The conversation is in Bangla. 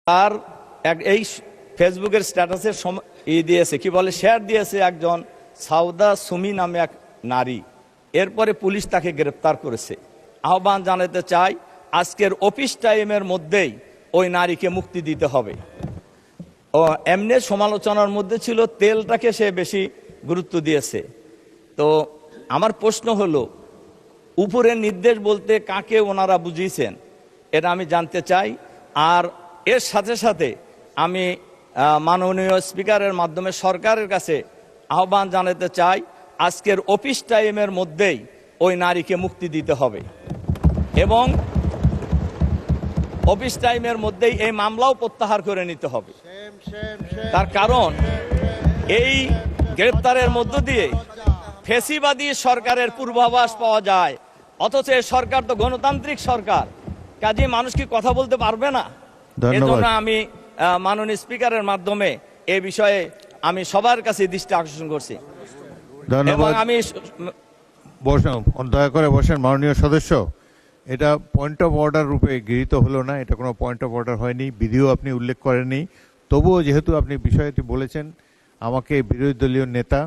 তার এই ফেসবুকের স্ট্যাটাসের দিয়েছে, কি বলে, শেয়ার দিয়েছে একজন সাউদা সুমি নামে এক নারী। এরপরে পুলিশ তাকে গ্রেপ্তার করেছে। আহ্বান জানাতে চাই, আজকের অফিস টাইমের মধ্যেই ওই নারীকে মুক্তি দিতে হবে। ও এমনি সমালোচনার মধ্যে ছিল তেলটাকে সে বেশি গুরুত্ব দিয়েছে। তো আমার প্রশ্ন হলো, উপরের নির্দেশ বলতে কাকে ওনারা বুঝিয়েছেন এটা আমি জানতে চাই। আর এর সাথে সাথে আমি মাননীয় স্পিকারের মাধ্যমে সরকারের কাছে আহ্বান জানাতে চাই, আজকের অফিস টাইমের মধ্যেই ওই নারীকে মুক্তি দিতে হবে এবং অফিস টাইমের মধ্যেই এই মামলাও প্রত্যাহার করে নিতে হবে। তার কারণ এই গ্রেপ্তারের মধ্য দিয়ে ফ্যাসিবাদী সরকারের পূর্বাভাস পাওয়া যায়, অথচ এই সরকার তো গণতান্ত্রিক সরকার, কাজে মানুষ কি কথা বলতে পারবে না? এজন্য আমি মাননীয় স্পিকারের মাধ্যমে এই বিষয়ে আমি সবার কাছে দৃষ্টি আকর্ষণ করছি। ধন্যবাদ। আমি বসেন, দয়া করে বসেন মাননীয় সদস্য। এটা পয়েন্ট অফ অর্ডার রূপে গৃহীত হলো না, এটা কোনো পয়েন্ট অফ অর্ডার হয়নি, বিধিও আপনি উল্লেখ করেননি। তবুও যেহেতু আপনি বিষয়টি বলেছেন, আমাকে বিরোধী দলীয় নেতা